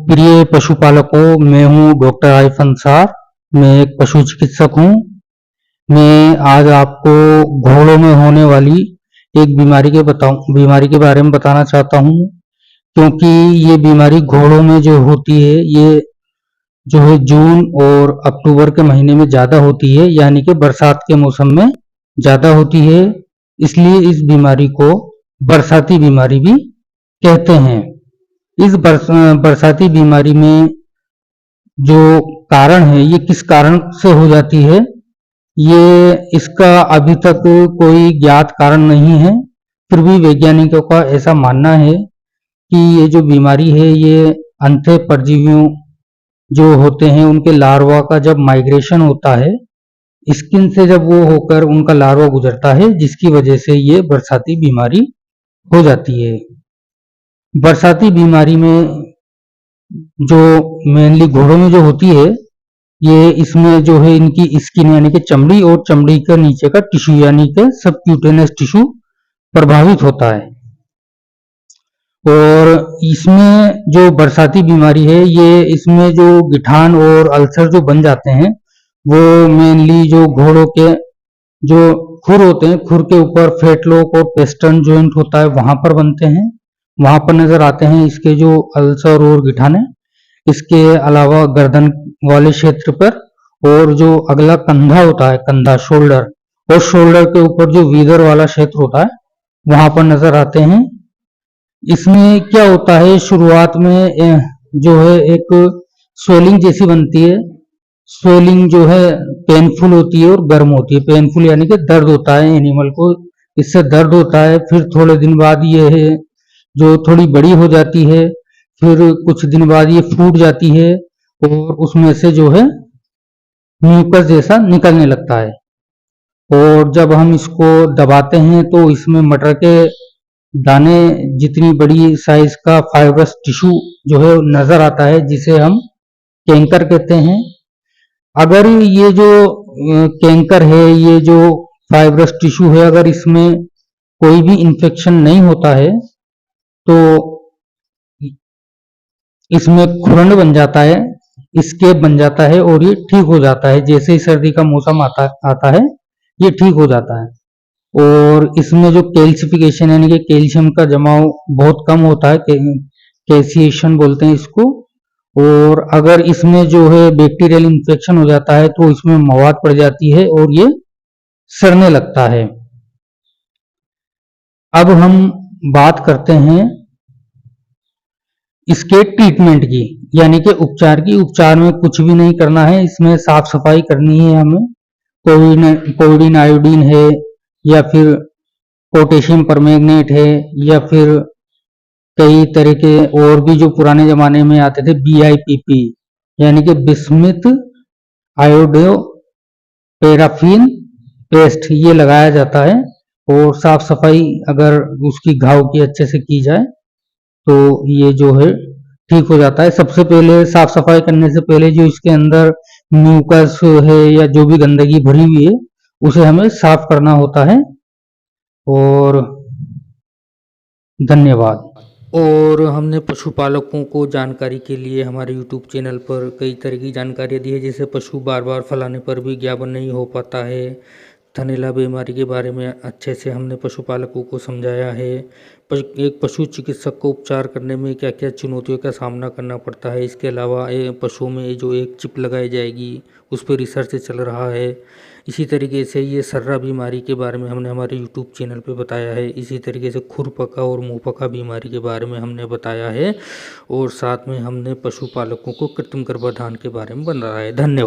प्रिय पशुपालकों, मैं हूँ डॉक्टर आरिफ अंसार। मैं एक पशु चिकित्सक हूँ। मैं आज आपको घोड़ों में होने वाली एक बीमारी के बारे में बताना चाहता हूँ, क्योंकि ये बीमारी घोड़ों में जो होती है, ये जो है जून और अक्टूबर के महीने में ज़्यादा होती है, यानी कि बरसात के मौसम में ज़्यादा होती है। इसलिए इस बीमारी को बरसाती बीमारी भी कहते हैं। इस बरसाती बीमारी में जो कारण है, ये किस कारण से हो जाती है, ये इसका अभी तक कोई ज्ञात कारण नहीं है। फिर भी वैज्ञानिकों का ऐसा मानना है कि ये जो बीमारी है, ये अंधे परजीवियों जो होते हैं उनके लार्वा का जब माइग्रेशन होता है, स्किन से जब वो होकर उनका लार्वा गुजरता है, जिसकी वजह से ये बरसाती बीमारी हो जाती है। बरसाती बीमारी में जो मेनली घोड़ों में जो होती है, ये इसमें जो है इनकी स्किन यानी कि चमड़ी और चमड़ी के नीचे का टिश्यू यानी कि सबक्यूटेनियस टिश्यू प्रभावित होता है। और इसमें जो बरसाती बीमारी है, ये इसमें जो गिठान और अल्सर जो बन जाते हैं, वो मेनली जो घोड़ों के जो खुर होते हैं, खुर के ऊपर फेटलॉक और पेस्टर्न जॉइंट होता है, वहां पर बनते हैं, वहां पर नजर आते हैं इसके जो अल्सर और गिठाने। इसके अलावा गर्दन वाले क्षेत्र पर और जो अगला कंधा होता है, कंधा शोल्डर, और शोल्डर के ऊपर जो वीदर वाला क्षेत्र होता है, वहां पर नजर आते हैं। इसमें क्या होता है, शुरुआत में जो है एक स्वेलिंग जैसी बनती है। स्वेलिंग जो है पेनफुल होती है और गर्म होती है। पेनफुल यानी कि दर्द होता है एनिमल को, इससे दर्द होता है। फिर थोड़े दिन बाद ये है जो थोड़ी बड़ी हो जाती है, फिर कुछ दिन बाद ये फूट जाती है और उसमें से जो है म्यूकस जैसा निकलने लगता है। और जब हम इसको दबाते हैं तो इसमें मटर के दाने जितनी बड़ी साइज का फाइब्रस टिश्यू जो है नजर आता है, जिसे हम कैंकर कहते हैं। अगर ये जो कैंकर है, ये जो फाइब्रस टिश्यू है, अगर इसमें कोई भी इंफेक्शन नहीं होता है तो इसमें खुरंड बन जाता है, स्केब बन जाता है और ये ठीक हो जाता है। जैसे ही सर्दी का मौसम आता है, ये ठीक हो जाता है। और इसमें जो कैल्सिफिकेशन यानी कि कैल्शियम का जमाव बहुत कम होता है, कैल्सिएशन बोलते हैं इसको। और अगर इसमें जो है बैक्टीरियल इन्फेक्शन हो जाता है तो इसमें मवाद पड़ जाती है और ये सड़ने लगता है। अब हम बात करते हैं इसके ट्रीटमेंट की, यानी कि उपचार की। उपचार में कुछ भी नहीं करना है, इसमें साफ सफाई करनी है हमें। कोविडिन आयोडीन है, या फिर पोटेशियम परमैंगनेट है, या फिर कई तरह के और भी जो पुराने जमाने में आते थे, BIPP यानी कि बिस्मिथ आयोडो पैराफिन पेस्ट, ये लगाया जाता है। और साफ सफाई अगर उसकी घाव की अच्छे से की जाए तो ये जो है ठीक हो जाता है। सबसे पहले साफ सफाई करने से पहले जो इसके अंदर म्यूकस है या जो भी गंदगी भरी हुई है, उसे हमें साफ करना होता है। और धन्यवाद। और हमने पशुपालकों को जानकारी के लिए हमारे YouTube चैनल पर कई तरह की जानकारियाँ दी है, जैसे पशु बार बार फैलाने पर भी ज्ञापन नहीं हो पाता है। थनैला बीमारी के बारे में अच्छे से हमने पशुपालकों को समझाया है। एक पशु चिकित्सक को उपचार करने में क्या क्या चुनौतियों का सामना करना पड़ता है। इसके अलावा पशुओं में जो एक चिप लगाई जाएगी, उस पर रिसर्च चल रहा है। इसी तरीके से ये सर्रा बीमारी के बारे में हमने हमारे YouTube चैनल पे बताया है। इसी तरीके से खुरपका और मुंहपका बीमारी के बारे में हमने बताया है। और साथ में हमने पशुपालकों को कृत्रिम गर्भाधान के बारे में बताया है। धन्यवाद।